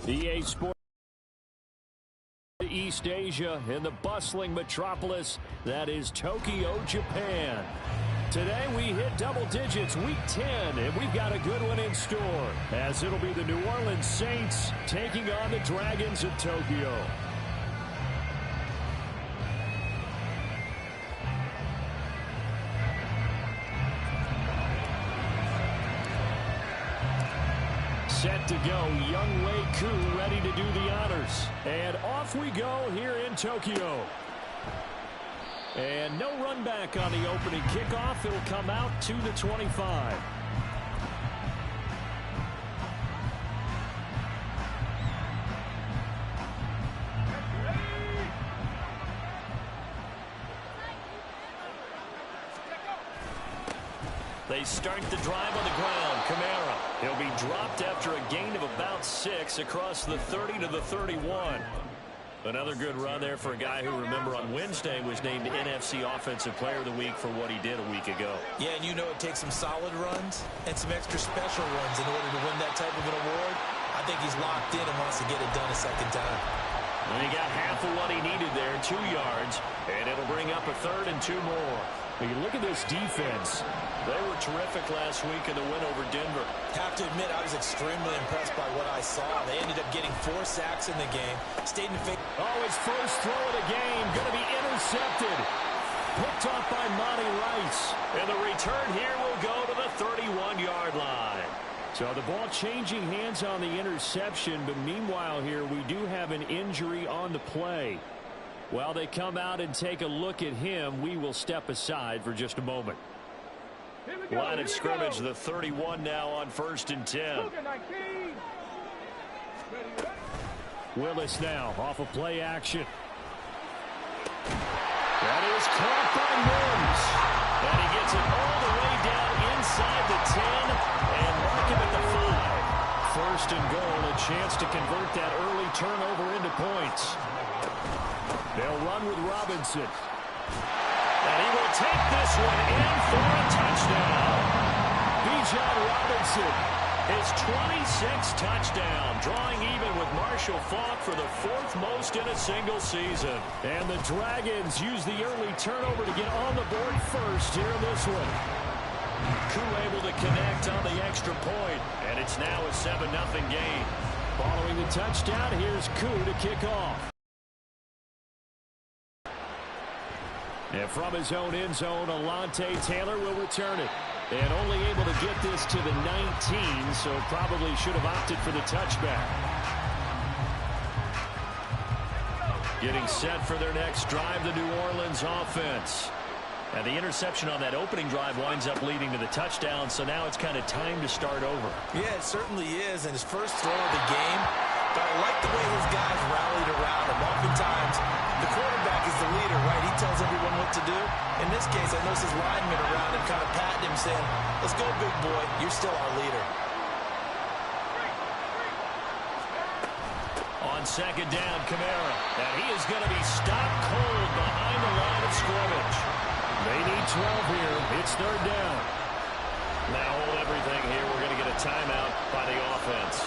EA Sports East Asia in the bustling metropolis that is Tokyo, Japan. Today we hit double digits, week 10, and we've got a good one in store, as it'll be the New Orleans Saints taking on the Dragons of Tokyo. Set to go, Young Wei Koo ready to do the honors. And off we go here in Tokyo. And no run back on the opening kickoff. It'll come out to the 25. They start the drive on the ground. Kamara. He'll be dropped after a gain of about 6 across the 30 to the 31. Another good run there for a guy who, remember, on Wednesday was named NFC Offensive Player of the Week for what he did a week ago. Yeah, and you know it takes some solid runs and some extra special runs in order to win that type of an award. I think he's locked in and wants to get it done a second time. And he got half of what he needed there, 2 yards, and it'll bring up a 3rd and 2 more. When you look at this defense, they were terrific last week in the win over Denver. Have to admit, I was extremely impressed by what I saw. They ended up getting 4 sacks in the game. Stayed in face. Oh, his first throw of the game going to be intercepted. Picked off by Monty Rice. And the return here will go to the 31-yard line. So the ball changing hands on the interception, but meanwhile here we do have an injury on the play. While they come out and take a look at him, we will step aside for just a moment. Line of scrimmage, the 31 now on 1st and 10. Willis now off of play action. That is caught by Mims. And he gets it all the way down inside the 10 and mark him at the 5. 1st and goal, a chance to convert that early turnover into points. They'll run with Robinson. And he will take this one in for a touchdown. Bijan Robinson, his 26th touchdown, drawing even with Marshall Faulk for the 4th most in a single season. And the Dragons use the early turnover to get on the board first here in this one. Koo able to connect on the extra point, and it's now a 7-0 game. Following the touchdown, here's Koo to kick off. And from his own end zone, Alontae Taylor will return it. And only able to get this to the 19, so probably should have opted for the touchback. Getting set for their next drive, the New Orleans offense. And the interception on that opening drive winds up leading to the touchdown, so now it's kind of time to start over. Yeah, it certainly is, and his first throw of the game. But I like the way his guys rallied around him. Oftentimes, the quarterback is the leader, right? He tells everyone what to do. In this case, I noticed his linemen around him kind of patting him, saying, "Let's go, big boy. You're still our leader." On 2nd down, Kamara. And he is going to be stopped cold behind the line of scrimmage. They need 12 here. It's 3rd down. Now hold everything here. We're going to get a timeout by the offense.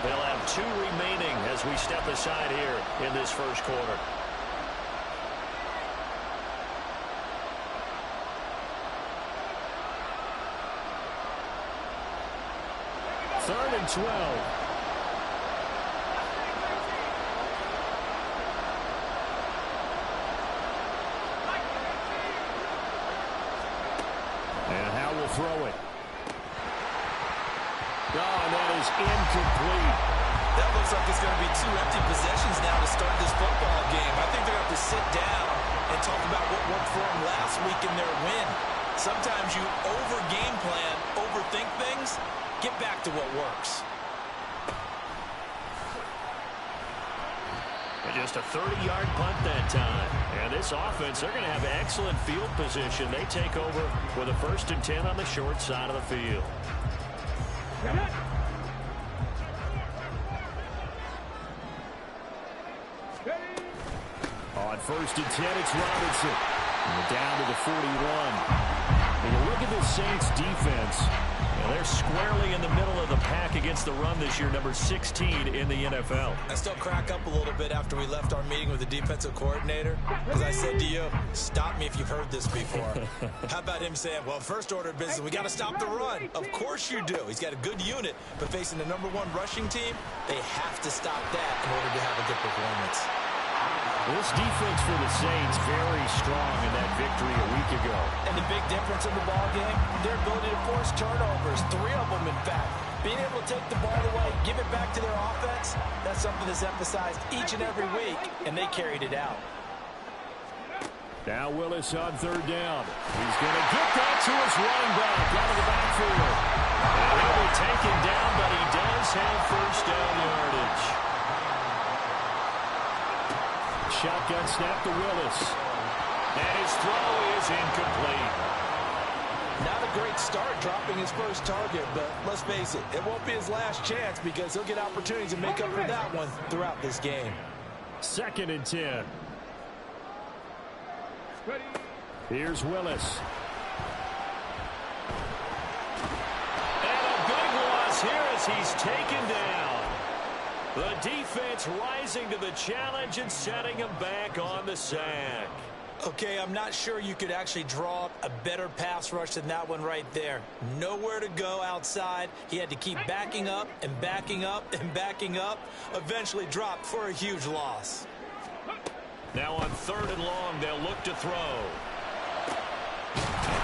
They'll have 2 remaining as we step aside here in this first quarter. Third and 12. And Howe will throw it. Oh, and that is incomplete. That looks like it's going to be 2 empty possessions now to start this football game. I think they're going to have to sit down and talk about what worked for them last week in their win. Sometimes you over-game plan, overthink things. Get back to what works. And just a 30-yard punt that time. And this offense, they're going to have excellent field position. They take over with a 1st and 10 on the short side of the field. On 1st and 10, it's Robinson. And down to the 41. And you look at the Saints defense, Well, they're squarely in the middle of the pack against the run this year, number 16 in the NFL. I still crack up a little bit after we left our meeting with the defensive coordinator, because I said to you, stop me if you've heard this before. How about him saying, well, first order of business, we got to stop the run. Of course you do. He's got a good unit, but facing the #1 rushing team, they have to stop that in order to have a good performance. This defense for the Saints very strong in that victory a week ago. And the big difference in the ball game, their ability to force turnovers, 3 of them in fact. Being able to take the ball away, give it back to their offense, that's something that's emphasized each and every week, and they carried it out. Now Willis on 3rd down. He's going to get that to his running back out of the backfield. And he'll be taken down, but he does have first down yardage. Shotgun snap to Willis. And his throw is incomplete. Not a great start dropping his first target, but let's face it, it won't be his last chance because he'll get opportunities to make up for that one throughout this game. 2nd and 10. Here's Willis. And a big loss here as he's taken down. The defense rising to the challenge and setting him back on the sack. Okay, I'm not sure you could actually draw up a better pass rush than that one right there. Nowhere to go outside. He had to keep backing up and backing up and backing up. Eventually dropped for a huge loss. Now on 3rd and long, they'll look to throw.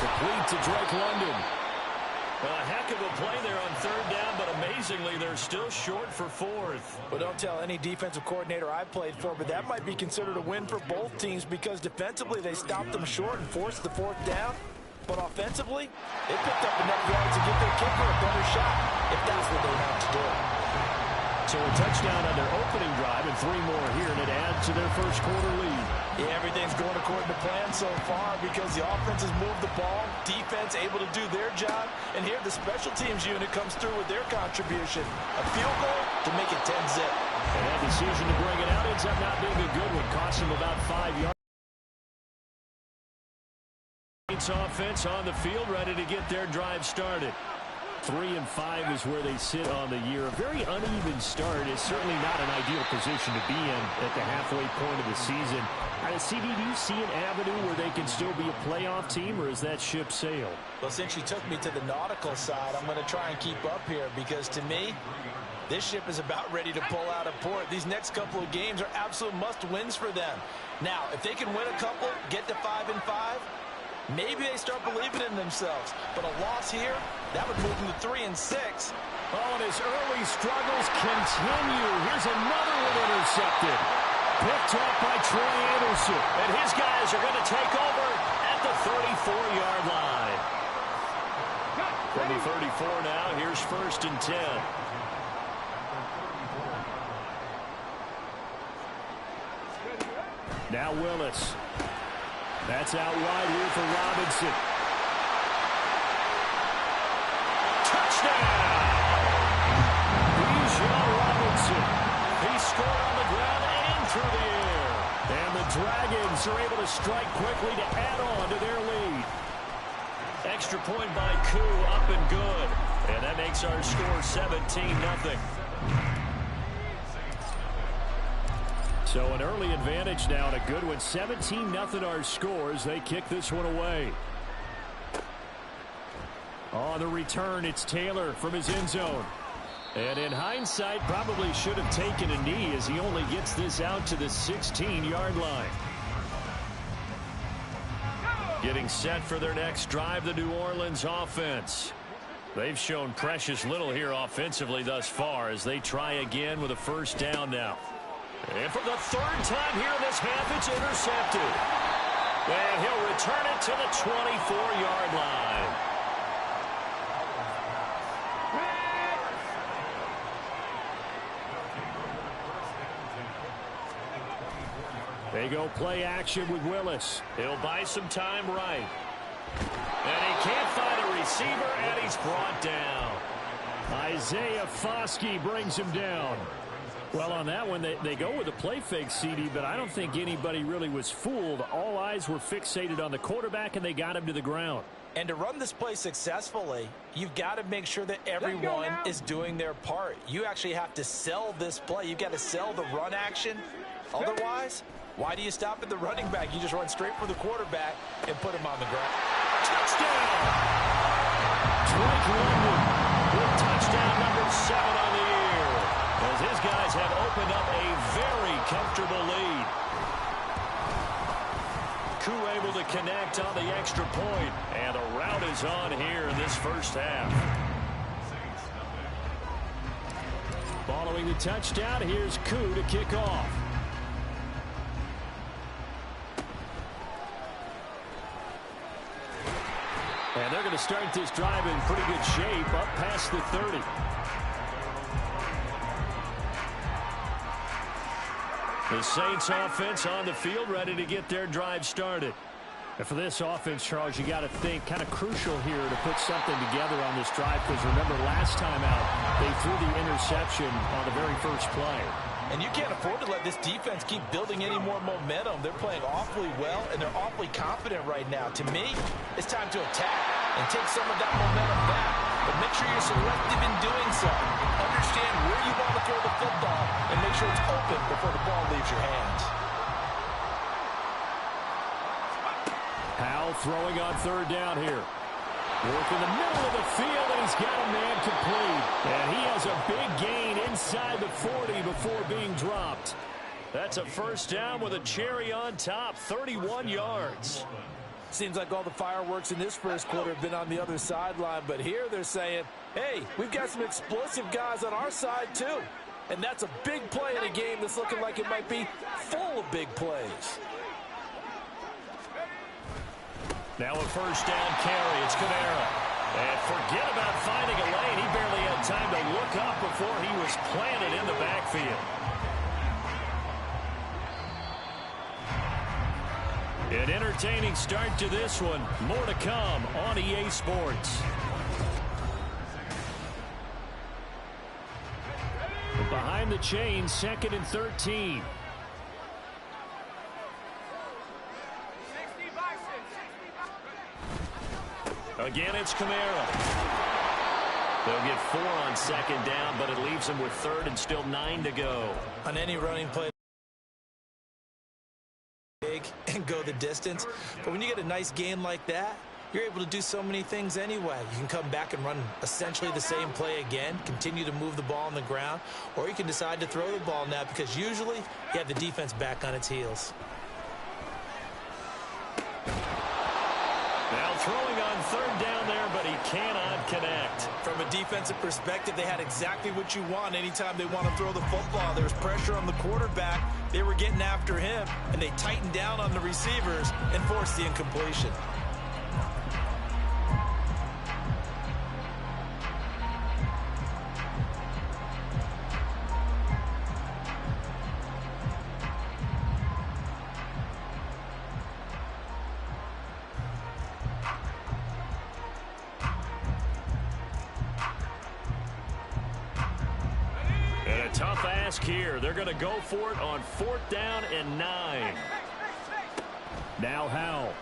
Complete to Drake London. A heck of a play there on 3rd down, but amazingly, they're still short for 4th. Well, don't tell any defensive coordinator I've played for, but that might be considered a win for both teams because defensively they stopped them short and forced the 4th down. But offensively, they picked up enough yards to give their kicker a better shot if that's what they want to do. So a touchdown on their opening drive and 3 more here, and it adds to their first quarter lead. Yeah, everything's going according to plan so far because the offense has moved the ball, defense able to do their job, and here the special teams unit comes through with their contribution. A field goal to make it 10-zip. And that decision to bring it out ends up not being a good one. Cost him about 5 yards. Offense on the field, ready to get their drive started. 3 and 5 is where they sit on the year. A very uneven start is certainly not an ideal position to be in at the halfway point of the season. CD, do you see an avenue where they can still be a playoff team, or is that ship sailed? Well, since you took me to the nautical side, I'm going to try and keep up here because to me, this ship is about ready to pull out of port. These next couple of games are absolute must-wins for them. Now, if they can win a couple, get to 5 and 5, maybe they start believing in themselves. But a loss here, that would move them to 3 and 6. Oh, and his early struggles continue. Here's another one intercepted. Picked up by Troy Anderson. And his guys are going to take over at the 34-yard line. From the 34 now, here's 1st and 10. Now Willis. That's out wide here for Robinson. Touchdown! Bijan Robinson. He scored on the ground and through the air. And the Dragons are able to strike quickly to add on to their lead. Extra point by Koo, up and good. And that makes our score 17-0. So an early advantage now and a good one. 17-0 our scores. They kick this one away. On the return, it's Taylor from his end zone. And in hindsight, probably should have taken a knee as he only gets this out to the 16-yard line. Getting set for their next drive, the New Orleans offense. They've shown precious little here offensively thus far as they try again with a 1st down now. And for the 3rd time here in this half, it's intercepted. And he'll return it to the 24-yard line. They go play action with Willis. He'll buy some time right. And he can't find a receiver, and he's brought down. Isaiah Foskey brings him down. Well, on that one, they go with a play fake, CD, but I don't think anybody really was fooled. All eyes were fixated on the quarterback, and they got him to the ground. And to run this play successfully, you've got to make sure that everyone is doing their part. You actually have to sell this play. You've got to sell the run action. Otherwise, why do you stop at the running back? You just run straight for the quarterback and put him on the ground. Touchdown! Drake London with touchdown number 7 on the year, as his guys have opened up a very comfortable lead. Koo able to connect on the extra point, and a rout is on here in this first half. Following the touchdown, here's Koo to kick off. And they're going to start this drive in pretty good shape, up past the 30. The Saints offense on the field, ready to get their drive started. And for this offense, Charles, you got to think kind of crucial here to put something together on this drive, because remember last time out, they threw the interception on the very first play. And you can't afford to let this defense keep building any more momentum. They're playing awfully well, and they're awfully confident right now. To me, it's time to attack and take some of that momentum back. But make sure you're selective in doing so. Understand where you want to throw the football and make sure it's open before the ball leaves your hands. Powell throwing on third down here. Work in the middle of the field, and he's got a man complete. And he has a big gain inside the 40 before being dropped. That's a first down with a cherry on top, 31 yards. Seems like all the fireworks in this first quarter have been on the other sideline, but here they're saying, hey, we've got some explosive guys on our side too. And that's a big play in a game that's looking like it might be full of big plays. Now a first down carry. It's Kamara. And forget about finding a lane. He barely had time to look up before he was planted in the backfield. An entertaining start to this one. More to come on EA Sports. Behind the chain, 2nd and 13. Again, it's Kamara. They'll get 4 on 2nd down, but it leaves them with 3rd and still 9 to go. On any running play, big and go the distance. But when you get a nice gain like that, you're able to do so many things anyway. You can come back and run essentially the same play again, continue to move the ball on the ground, or you can decide to throw the ball now because usually you have the defense back on its heels. Now throwing on 3rd down there, but he cannot connect. From a defensive perspective, they had exactly what you want anytime they want to throw the football. There was pressure on the quarterback. They were getting after him, and they tightened down on the receivers and forced the incompletion. Tough ask here. They're going to go for it on 4th down and 9. Now Howell.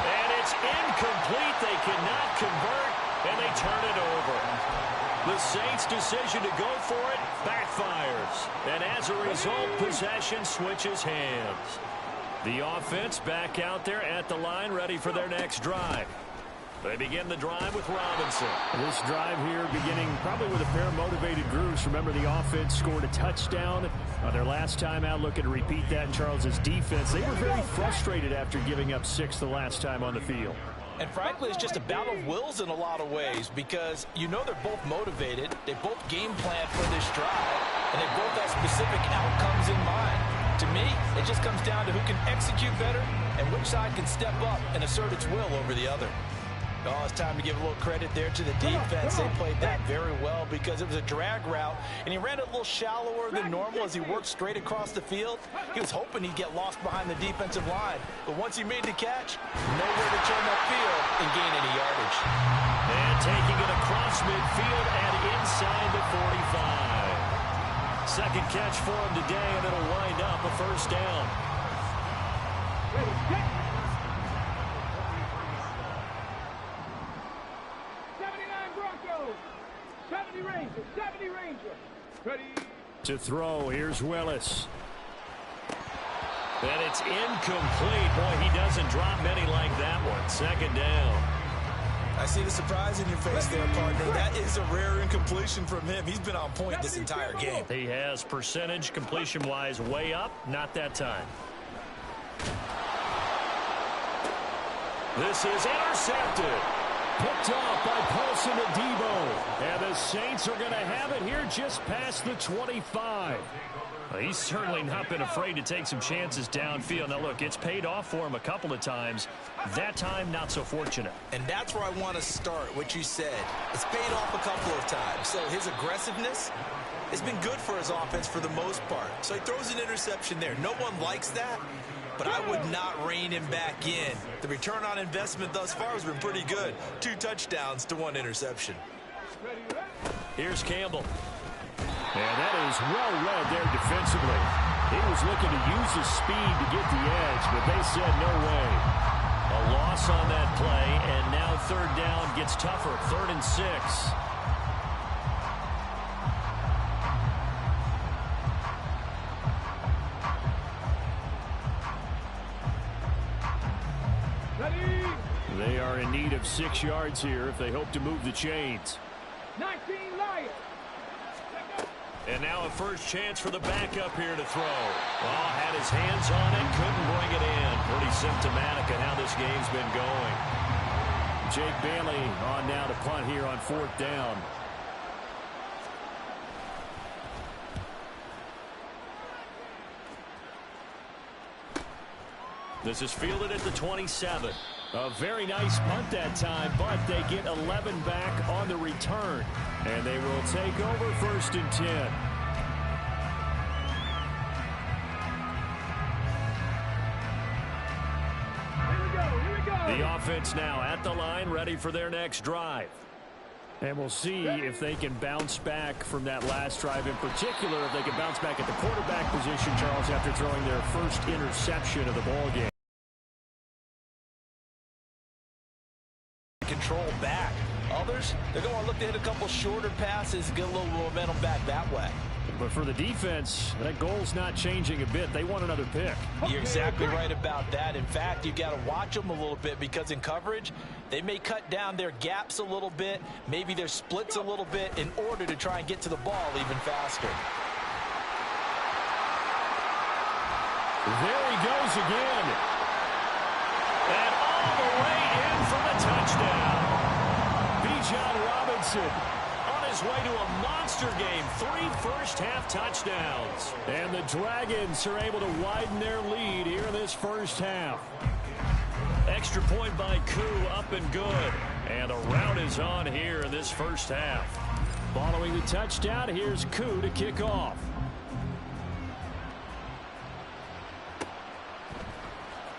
And it's incomplete. They cannot convert, and they turn it over. The Saints' decision to go for it backfires. And as a result, possession switches hands. The offense back out there at the line, ready for their next drive. They begin the drive with Robinson. This drive here beginning probably with a pair of motivated groups. Remember, the offense scored a touchdown on their last time out. Looking to repeat that in Charles's defense. They were very frustrated after giving up 6 the last time on the field. And frankly, it's just a battle of wills in a lot of ways because you know they're both motivated. They both game plan for this drive, and they both have specific outcomes in mind. To me, it just comes down to who can execute better and which side can step up and assert its will over the other. Oh, it's time to give a little credit there to the defense. They played that very well because it was a drag route, and he ran it a little shallower than normal as he worked straight across the field. He was hoping he'd get lost behind the defensive line, but once he made the catch, nowhere to turn that field and gain any yardage. And taking it across midfield and inside the 45. Second catch for him today, and it'll wind up a first down. To throw, here's Willis. And it's incomplete. Boy, he doesn't drop many like that one. Second down. I see the surprise in your face there, partner. That is a rare incompletion from him. He's been on point this entire game. He has percentage completion-wise way up. Not that time. This is intercepted. Picked off by Paulson Adebo. And the Saints are going to have it here just past the 25. Well, he's certainly not been afraid to take some chances downfield. Now, look, it's paid off for him a couple of times. That time, not so fortunate. And that's where I want to start, what you said. It's paid off a couple of times. So his aggressiveness has been good for his offense for the most part. So he throws an interception there. No one likes that, but I would not rein him back in. The return on investment thus far has been pretty good. 2 touchdowns to 1 interception. Here's Campbell. And that is well read there defensively. He was looking to use his speed to get the edge, but they said no way. A loss on that play, and now third down gets tougher. 3rd and 6. They are in need of 6 yards here if they hope to move the chains. 19 Lions. And now a first chance for the backup here to throw. Oh, had his hands on it, couldn't bring it in. Pretty symptomatic of how this game's been going. Jake Bailey on now to punt here on 4th down. This is fielded at the 27. A very nice punt that time, but they get 11 back on the return. And they will take over 1st and 10. Here we go. The offense now at the line, ready for their next drive. And we'll see if they can bounce back from that last drive, in particular, if they can bounce back at the quarterback position, Charles, after throwing their first interception of the ballgame. Control back. Others, they're going to look to hit a couple shorter passes, get a little momentum back that way. But for the defense, that goal's not changing a bit. They want another pick. You're exactly right about that. In fact, you got to watch them a little bit, because in coverage, they may cut down their gaps a little bit, maybe their splits a little bit, in order to try and get to the ball even faster. There he goes again. And all the way in for the touchdown. Bijan Robinson on his way to a monster game. 3 first-half touchdowns. And the Dragons are able to widen their lead here in this first half. Extra point by Koo, up and good. And a rout is on here in this first half. Following the touchdown, here's Koo to kick off.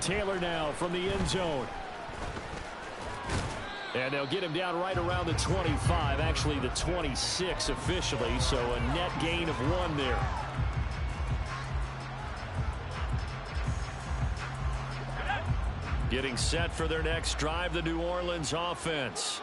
Taylor now from the end zone. And they'll get him down right around the 25, actually the 26 officially, so a net gain of 1 there. Getting set for their next drive, the New Orleans offense.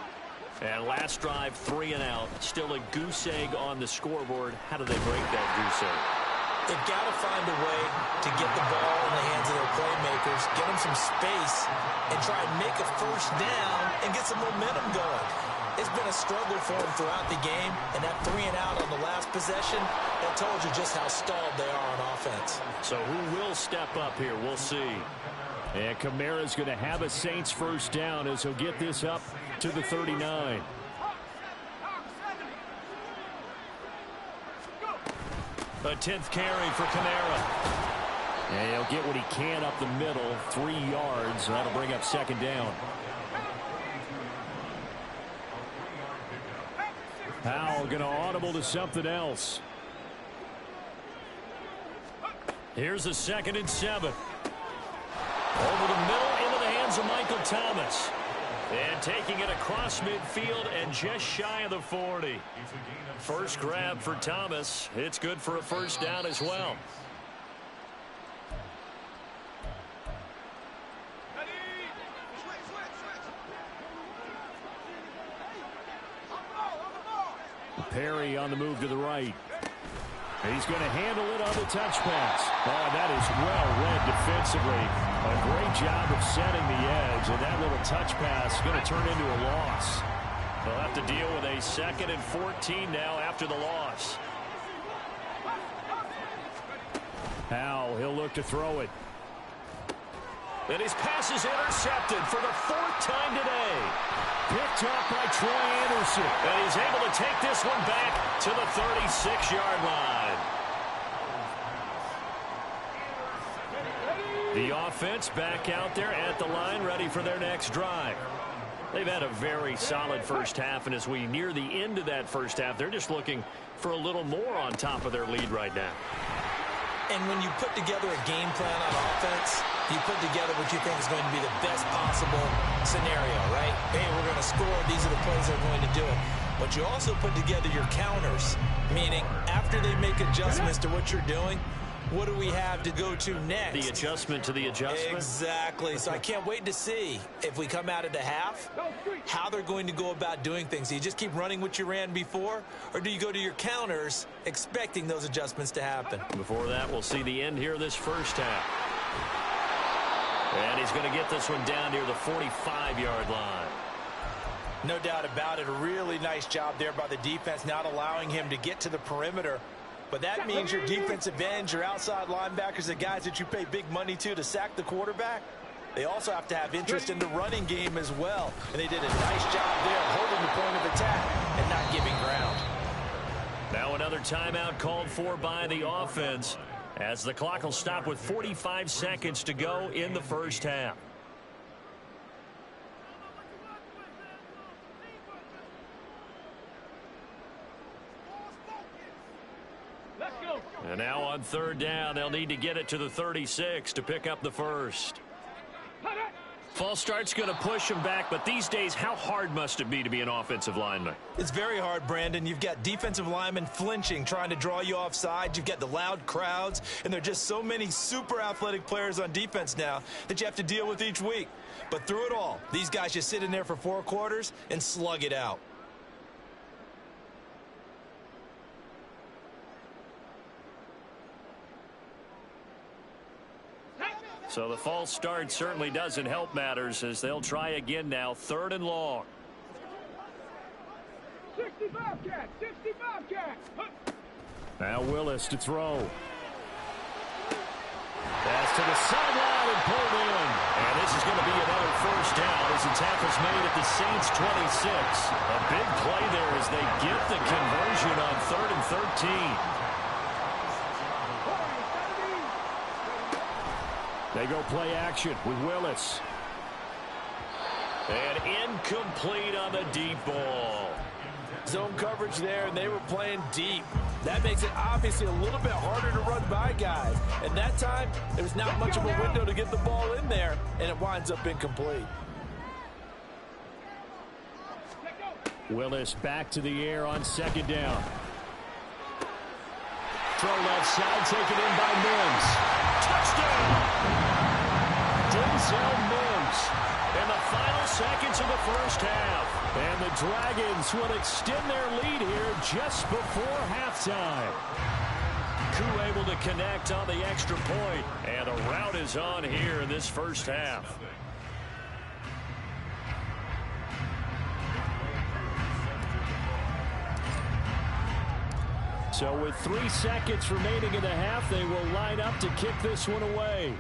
And last drive, 3 and out. Still a goose egg on the scoreboard. How do they break that goose egg? They've got to find a way to get the ball in the hands of their playmakers, get them some space, and try and make a first down and get some momentum going. It's been a struggle for them throughout the game, and that 3 and out on the last possession, that told you just how stalled they are on offense. So who will step up here? We'll see. And Kamara's going to have a Saints first down as he'll get this up to the 39. A 10th carry for Kamara. And he'll get what he can up the middle, 3 yards. That'll bring up 2nd down. Powell going to audible to something else. Here's a 2nd and 7. Over the middle into the hands of Michael Thomas. And taking it across midfield and just shy of the 40. First grab for Thomas. It's good for a first down as well. Perry on the move to the right. He's going to handle it on the touch pass. Oh, that is well read defensively. A great job of setting the edge, and that little touch pass is going to turn into a loss. They'll have to deal with a 2nd and 14 now after the loss. Howell, he'll look to throw it. And his pass is intercepted for the 4th time today. Picked up by Troy Anderson. And he's able to take this one back to the 36-yard line. The offense back out there at the line, ready for their next drive. They've had a very solid first half, and as we near the end of that first half, they're just looking for a little more on top of their lead right now. And when you put together a game plan on offense, you put together what you think is going to be the best possible scenario, right? Hey, we're going to score. These are the plays that are going to do it. But you also put together your counters, meaning after they make adjustments to what you're doing, what do we have to go to next? The adjustment to the adjustment? Exactly. So I can't wait to see if we come out of the half, how they're going to go about doing things. Do you just keep running what you ran before, or do you go to your counters expecting those adjustments to happen? Before that, we'll see the end here of this first half. And he's going to get this one down near the 45-yard line. No doubt about it. A really nice job there by the defense, not allowing him to get to the perimeter. But that means your defensive ends, your outside linebackers, the guys that you pay big money to sack the quarterback, they also have to have interest in the running game as well. And they did a nice job there holding the point of attack and not giving ground. Now another timeout called for by the offense as the clock will stop with 45 seconds to go in the first half. And now on 3rd down, they'll need to get it to the 36 to pick up the first. False start's going to push him back, but these days, how hard must it be to be an offensive lineman? It's very hard, Brandon. You've got defensive linemen flinching, trying to draw you offside. You've got the loud crowds, and there are just so many super athletic players on defense now that you have to deal with each week. But through it all, these guys just sit in there for 4 quarters and slug it out. So the false start certainly doesn't help matters as they'll try again now, 3rd and long. 65 cat, 65 cat. Now Willis to throw. Pass to the sideline and pulled in. And this is going to be another first down as the tackle's made at the Saints 26. A big play there as they get the conversion on 3rd and 13. They go play action with Willis. And incomplete on the deep ball. Zone coverage there, and they were playing deep. That makes it obviously a little bit harder to run by guys. And that time, there was not much of a window to get the ball in there, and it winds up incomplete. Willis back to the air on 2nd down. Throw left side, taken in by Mims. Touchdown! Denzel Mims in the final seconds of the first half. And the Dragons will extend their lead here just before halftime. Koo able to connect on the extra point. And a rout is on here in this first half. So with 3 seconds remaining in the half, they will line up to kick this one away.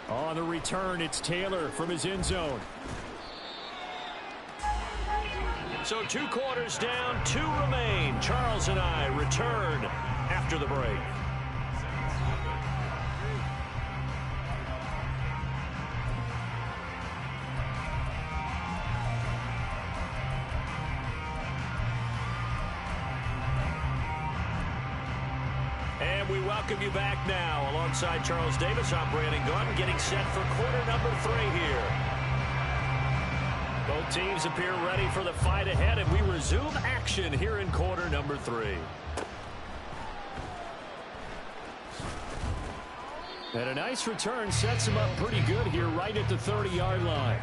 On the return, it's Taylor from his end zone. So 2 quarters down, 2 remain. Charles and I return after the break. And we welcome you back now. Alongside Charles Davis, I'm Brandon Gordon, getting set for quarter number 3 here. Both teams appear ready for the fight ahead, and we resume action here in quarter number 3. And a nice return sets him up pretty good here right at the 30-yard line.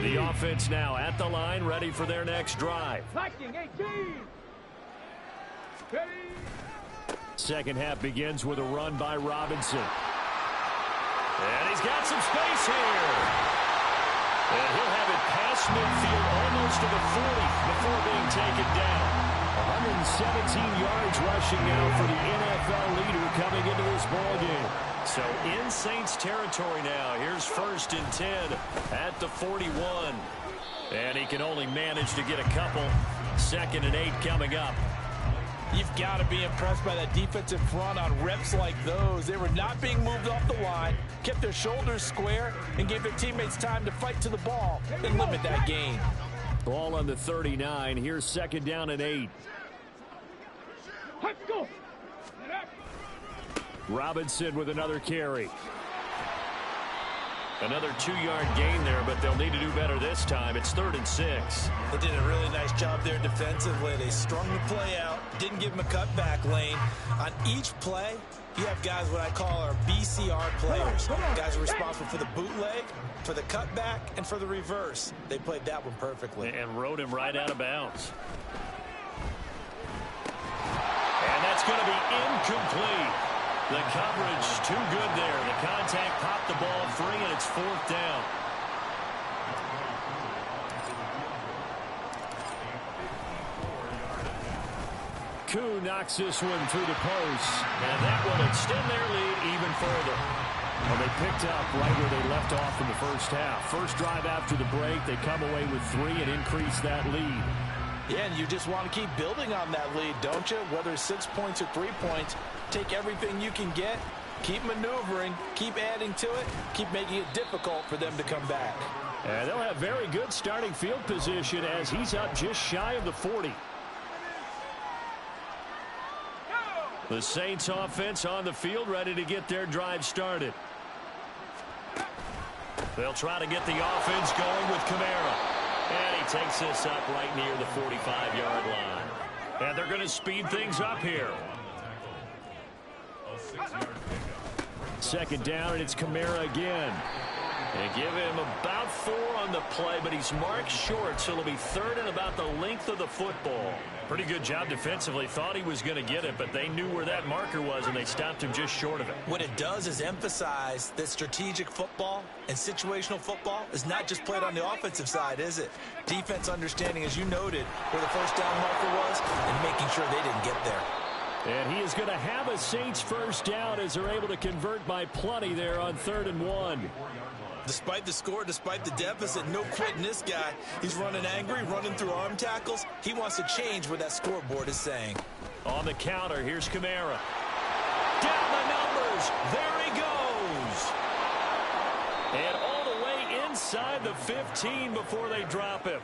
The offense now at the line, ready for their next drive. Liking 18. Ready. Second half begins with a run by Robinson. And he's got some space here. And he'll have it past midfield almost to the 40 before being taken down. 117 yards rushing now for the NFL leader coming into this ballgame. So in Saints territory now. Here's 1st and 10 at the 41. And he can only manage to get a couple. 2nd and 8 coming up. You've got to be impressed by that defensive front on reps like those. They were not being moved off the line, kept their shoulders square, and gave their teammates time to fight to the ball and limit that gain. Ball on the 39. Here's 2nd down and 8. Let's go. Robinson with another carry. Another 2-yard gain there, but they'll need to do better this time. It's 3rd and 6. They did a really nice job there defensively. They strung the play out, didn't give him a cutback lane. On each play, you have guys what I call our BCR players. Guys are responsible for the bootleg, for the cutback, and for the reverse. They played that one perfectly. And rode him right out of bounds. And that's going to be incomplete. The coverage too good there. The contact popped the ball free, and it's 4th down. Koo knocks this one through the post, and that will extend their lead even further. Well, they picked up right where they left off in the first half. First drive after the break, they come away with 3 and increase that lead. Yeah, and you just want to keep building on that lead, don't you? Whether it's 6 points or 3 points, take everything you can get, keep maneuvering, keep adding to it, keep making it difficult for them to come back. And they'll have very good starting field position as he's up just shy of the 40. The Saints offense on the field ready to get their drive started. They'll try to get the offense going with Kamara. And he takes this up right near the 45-yard line. And they're going to speed things up here. 2nd down, and it's Kamara again. They give him about 4 on the play, but he's marked short, so it'll be 3rd and about the length of the football. Pretty good job defensively. Thought he was going to get it, but they knew where that marker was, and they stopped him just short of it. What it does is emphasize that strategic football and situational football is not just played on the offensive side, is it? Defense understanding, as you noted, where the first down marker was and making sure they didn't get there. And he is going to have a Saints first down as they're able to convert by plenty there on 3rd and 1. Despite the score, despite the deficit, no quitting this guy. He's running angry, running through arm tackles. He wants to change what that scoreboard is saying. On the counter, here's Kamara. Down the numbers. There he goes. And all the way inside the 15 before they drop him.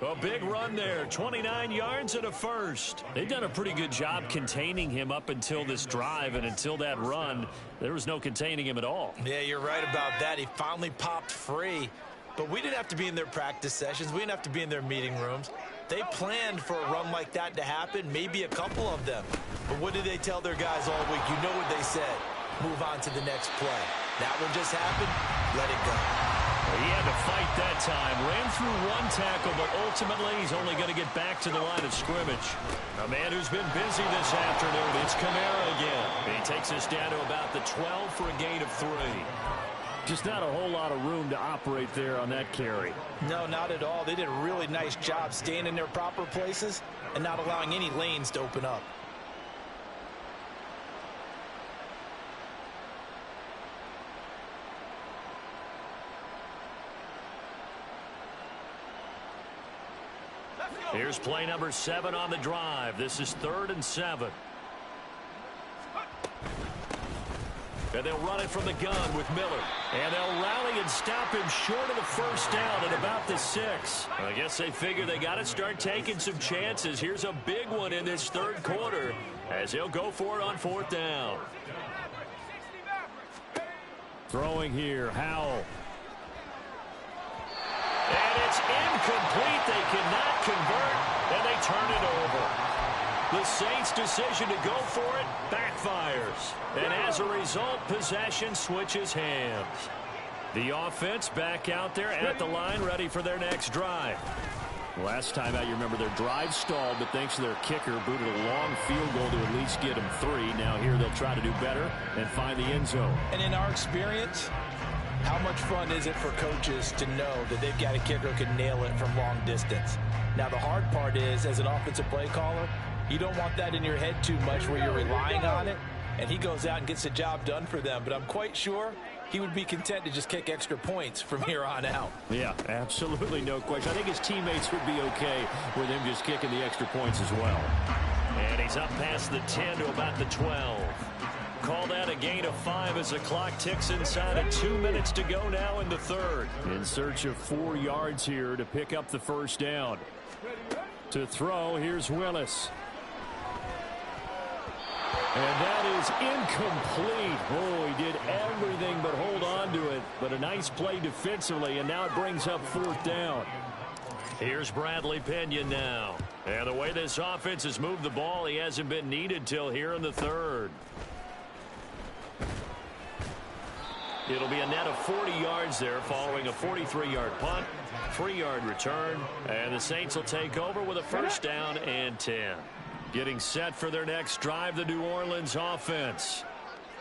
A big run there, 29 yards and a first. They've done a pretty good job containing him up until this drive, and until that run, there was no containing him at all. Yeah, you're right about that. He finally popped free. But we didn't have to be in their practice sessions. We didn't have to be in their meeting rooms. They planned for a run like that to happen, maybe a couple of them. But what did they tell their guys all week? You know what they said. Move on to the next play. That one just happened. Let it go. He had to fight that time. Ran through one tackle, but ultimately he's only going to get back to the line of scrimmage. A man who's been busy this afternoon. It's Kamara again. He takes us down to about the 12 for a gain of 3. Just not a whole lot of room to operate there on that carry. No, not at all. They did a really nice job staying in their proper places and not allowing any lanes to open up. Here's play number 7 on the drive. This is 3rd and 7. And they'll run it from the gun with Miller. And they'll rally and stop him short of the first down at about the 6. I guess they figure they got to start taking some chances. Here's a big one in this 3rd quarter as they'll go for it on 4th down. Throwing here, Howell. And it's incomplete. They cannot convert, and they turn it over. The Saints' decision to go for it backfires. And as a result, possession switches hands. The offense back out there at the line, ready for their next drive. Last time out, you remember their drive stalled, but thanks to their kicker, booted a long field goal to at least get them 3. Now here they'll try to do better and find the end zone. And in our experience, how much fun is it for coaches to know that they've got a kicker who can nail it from long distance? Now, the hard part is, as an offensive play caller, you don't want that in your head too much where you're relying on it, and he goes out and gets the job done for them. But I'm quite sure he would be content to just kick extra points from here on out. Yeah, absolutely no question. I think his teammates would be okay with him just kicking the extra points as well. And he's up past the 10 to about the 12. Call that a gain of 5 as the clock ticks inside of 2 minutes to go now in the third. In search of 4 yards here to pick up the first down. To throw, here's Willis. And that is incomplete. Oh, he did everything but hold on to it. But a nice play defensively, and now it brings up 4th down. Here's Bradley Pinion now. And the way this offense has moved the ball, he hasn't been needed till here in the third. It'll be a net of 40 yards there following a 43-yard punt, 3-yard return, and the Saints will take over with a first down and 10. Getting set for their next drive, the New Orleans offense.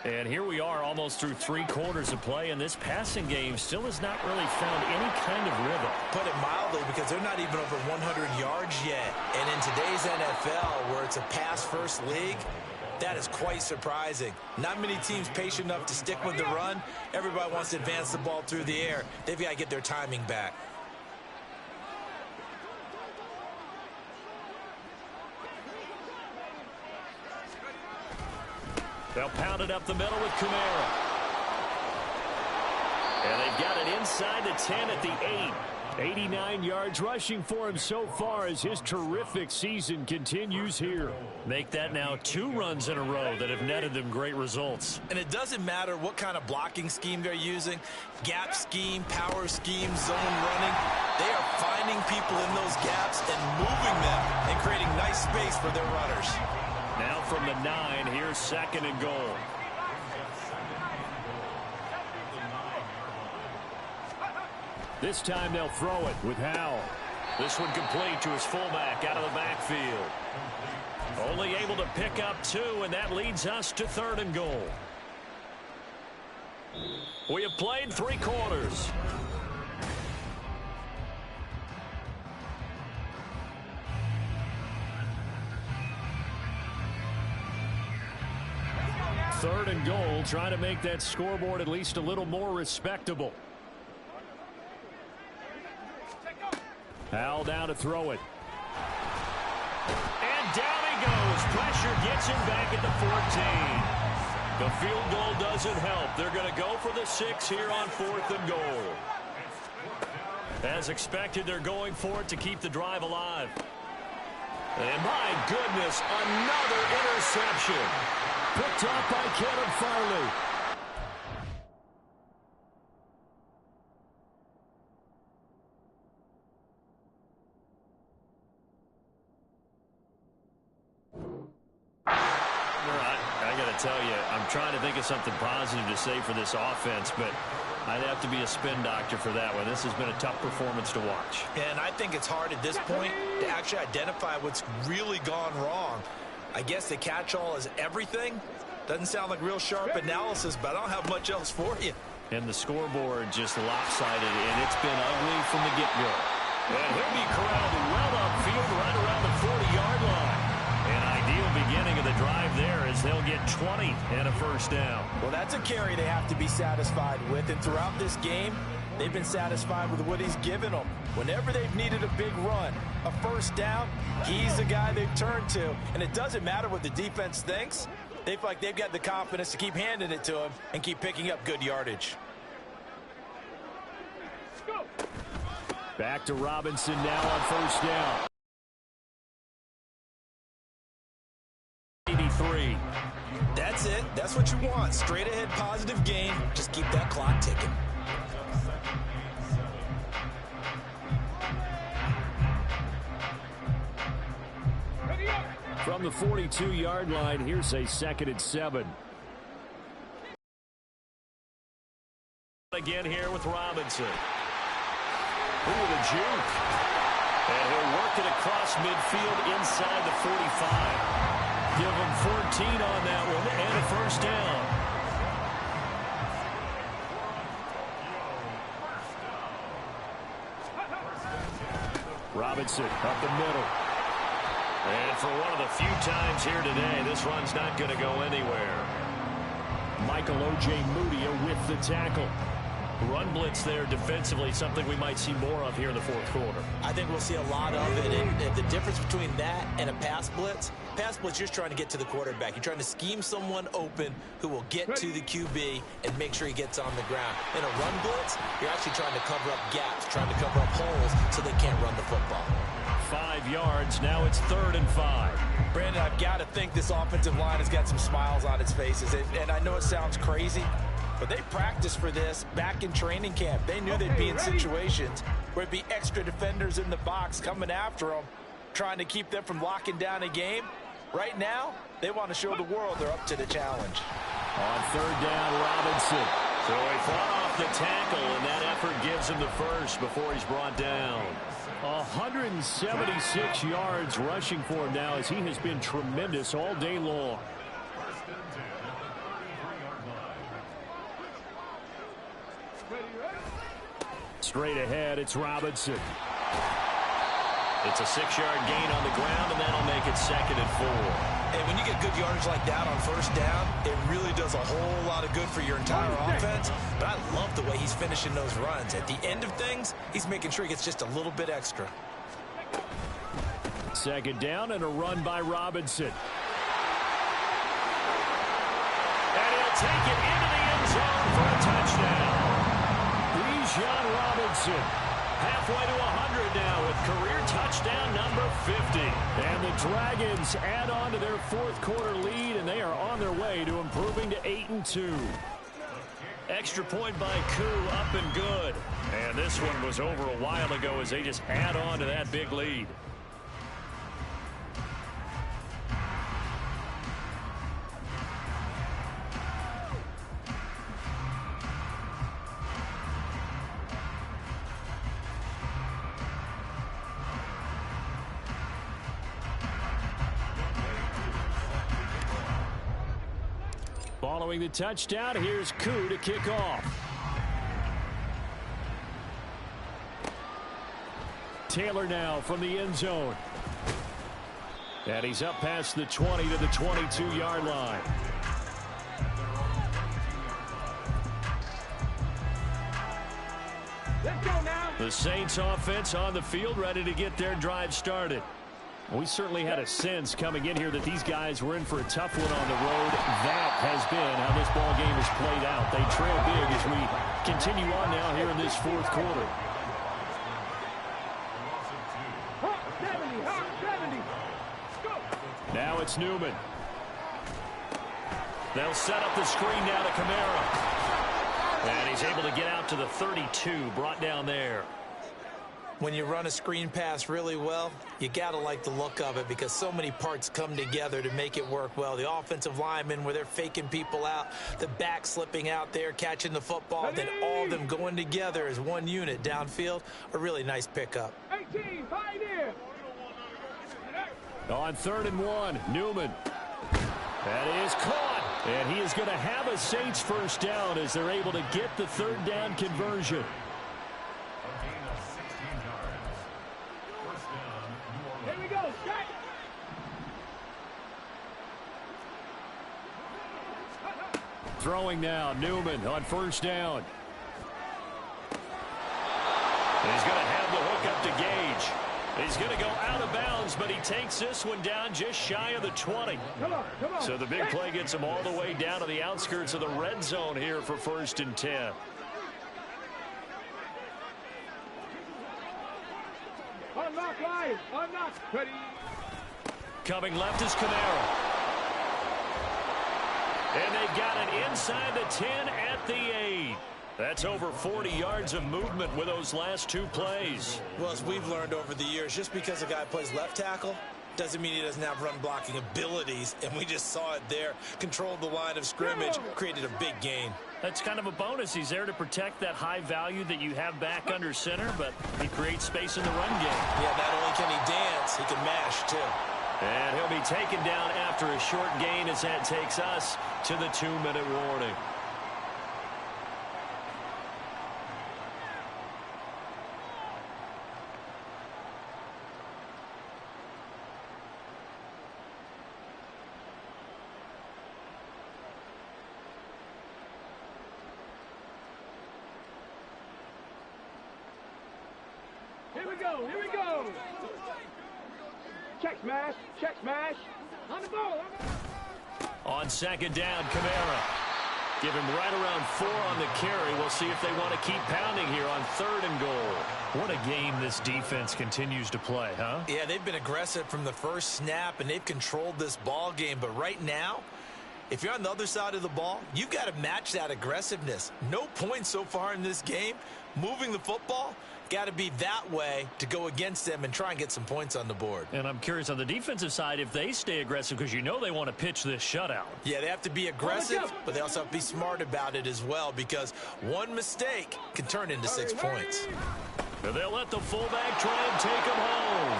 And here we are almost through 3 quarters of play, and this passing game still has not really found any kind of rhythm. Put it mildly, because they're not even over 100 yards yet. And in today's NFL, where it's a pass-first league, that is quite surprising. Not many teams patient enough to stick with the run. Everybody wants to advance the ball through the air. They've got to get their timing back. They'll pound it up the middle with Kamara. And they've got it inside the 10 at the 8. 89 yards rushing for him so far as his terrific season continues here. Make that now 2 runs in a row that have netted them great results. And it doesn't matter what kind of blocking scheme they're using, gap scheme, power scheme, zone running. They are finding people in those gaps and moving them and creating nice space for their runners. Now from the 9, here's 2nd and goal. This time they'll throw it with Howell. This one complete to his fullback out of the backfield. Only able to pick up 2, and that leads us to 3rd and goal. We have played 3 quarters. Third and goal, trying to make that scoreboard at least a little more respectable. Howell down to throw it. And down he goes. Pressure gets him back at the 14. The field goal doesn't help. They're going to go for the 6 here on 4th and goal. As expected, they're going for it to keep the drive alive. And my goodness, another interception. Picked up by Kevin Farley. I got to tell you, I'm trying to think of something positive to say for this offense, but I'd have to be a spin doctor for that one. This has been a tough performance to watch. And I think it's hard at this point to actually identify what's really gone wrong. I guess the catch-all is everything. Doesn't sound like real sharp analysis, but I don't have much else for you. And the scoreboard just lopsided, and it's been ugly from the get-go. And he'll be corralled well upfield right around the 40-yard line. An ideal beginning of the drive there as they'll get 20 and a first down. Well, that's a carry they have to be satisfied with. And throughout this game, they've been satisfied with what he's given them. Whenever they've needed a big run, a first down, he's the guy they've turned to. And it doesn't matter what the defense thinks. They feel like they've got the confidence to keep handing it to him and keep picking up good yardage. Back to Robinson now on first down. 83. That's it. That's what you want. Straight ahead positive gain. Just keep that clock ticking. From the 42-yard line, here's a 2nd and 7. Again here with Robinson. Ooh, the juke. And he'll work it across midfield inside the 45. Give him 14 on that one and a first down. Robinson up the middle. And for one of the few times here today, this run's not going to go anywhere. Michael O.J. Mudia with the tackle. Run blitz there defensively, something we might see more of here in the fourth quarter. I think we'll see a lot of it. And the difference between that and a pass blitz, you're just trying to get to the quarterback. You're trying to scheme someone open who will get to the QB and make sure he gets on the ground. In a run blitz, you're actually trying to cover up gaps, trying to cover up holes so they can't run the football. 5 yards. Now it's 3rd and 5. Brandon, I've got to think this offensive line has got some smiles on its faces. And I know it sounds crazy, but they practiced for this back in training camp. They knew they'd be in situations where it'd be extra defenders in the box coming after them, trying to keep them from locking down a game. Right now, they want to show the world they're up to the challenge. On 3rd down, Robinson. So he fought off the tackle, and that effort gives him the first before he's brought down. 176 yards rushing for him now, as he has been tremendous all day long. Straight ahead, it's Robinson. It's a 6-yard gain on the ground, and that'll make it 2nd and 4. And when you get good yardage like that on 1st down, it really does a whole lot of good for your entire offense. But I love the way he's finishing those runs. At the end of things, he's making sure he gets just a little bit extra. 2nd down and a run by Robinson. And he'll take it into the end zone for a touchdown. Bijan Robinson, halfway to 100 now with career touchdown number 50. And the Dragons add on to their 4th quarter lead, and they are on their way to improving to 8-2. Extra point by Koo, up and good. And this one was over a while ago as they just add on to that big lead. Following the touchdown, here's Koo to kick off. Taylor now from the end zone. And he's up past the 20 to the 22-yard line. Let's go now. The Saints offense on the field, ready to get their drive started. We certainly had a sense coming in here that these guys were in for a tough one on the road. That has been how this ball game has played out. They trail big as we continue on now here in this 4th quarter. Hawk 70. Go. Now it's Newman. They'll set up the screen now to Kamara. And he's able to get out to the 32, brought down there. When you run a screen pass really well, you got to like the look of it because so many parts come together to make it work well. The offensive linemen, where they're faking people out, the back slipping out there, catching the football, then all of them going together as one unit downfield. A really nice pickup. 18, pioneer. On 3rd and 1, Newman. That is caught. And he is going to have a Saints first down as they're able to get the 3rd down conversion. Here we go, Jack. Throwing now, Newman on 1st down. And he's going to have the hook up to Gage. He's going to go out of bounds, but he takes this one down just shy of the 20. Come on. So the big play gets him all the way down to the outskirts of the red zone here for 1st and 10. Unlock line. Unlock. Ready. Coming left is Kamara. And they've got it inside the 10 at the 8. That's over 40 yards of movement with those last 2 plays. Well, as we've learned over the years, just because a guy plays left tackle Doesn't mean he doesn't have run blocking abilities, and we just saw it there. Controlled the line of scrimmage, created a big gain. That's kind of a bonus. He's there to protect that high value that you have back under center, but he creates space in the run game. Yeah, not only can he dance, he can mash, too. And he'll be taken down after a short gain as that takes us to the 2-minute warning. Here we go, here we go. Check smash, check smash. On the ball, On second down, Kamara. Give him right around 4 on the carry. We'll see if they want to keep pounding here on 3rd and goal. What a game this defense continues to play, huh? Yeah, they've been aggressive from the first snap, and they've controlled this ball game. But right now, if you're on the other side of the ball, you've got to match that aggressiveness. No points so far in this game. Moving the football, got to be that way to go against them and try and get some points on the board. And I'm curious on the defensive side if they stay aggressive, because you know they want to pitch this shutout. Yeah, they have to be aggressive, but they also have to be smart about it as well, because one mistake can turn into 6 points. And they'll let the fullback try and take him home.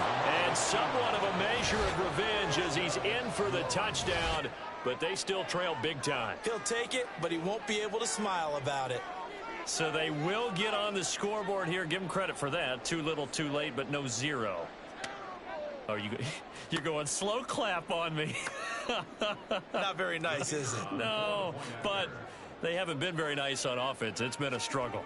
And somewhat of a measure of revenge as he's in for the touchdown, but they still trail big time. He'll take it, but he won't be able to smile about it. So they will get on the scoreboard here. Give them credit for that. Too little, too late, but no 0. Oh, you're going slow clap on me. Not very nice, is it? No, but they haven't been very nice on offense. It's been a struggle.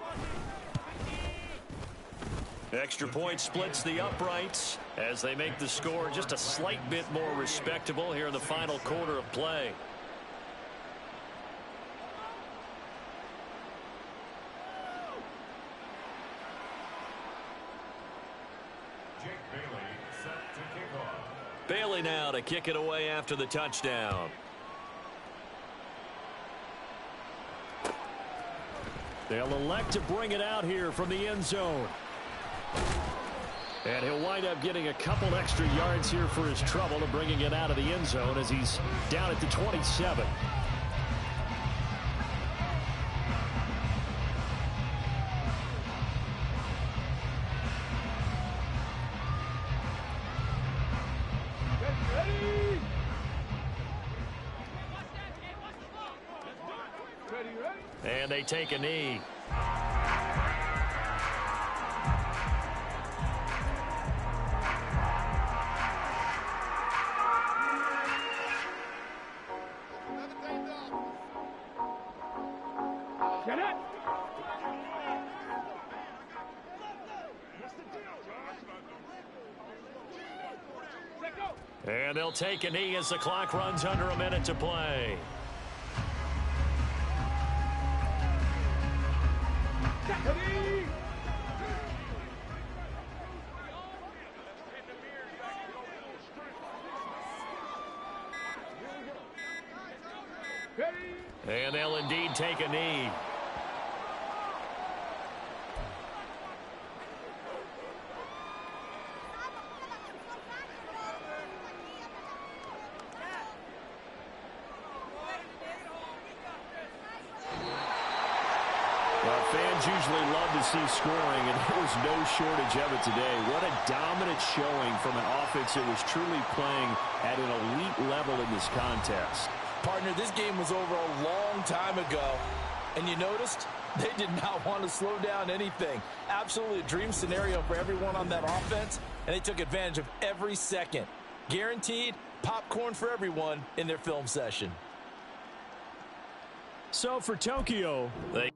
Extra point splits the uprights as they make the score just a slight bit more respectable here in the final quarter of play. Bailey now to kick it away after the touchdown. They'll elect to bring it out here from the end zone. And he'll wind up getting a couple extra yards here for his trouble to bringing it out of the end zone as he's down at the 27. And they take a knee. Get it. And they'll take a knee as the clock runs under a minute to play. And they'll indeed take a knee. Fans usually love to see scoring, and there was no shortage of it today. What a dominant showing from an offense that was truly playing at an elite level in this contest. Partner, this game was over a long time ago, and you noticed they did not want to slow down anything. Absolutely a dream scenario for everyone on that offense, and they took advantage of every second. Guaranteed popcorn for everyone in their film session. So for Tokyo, they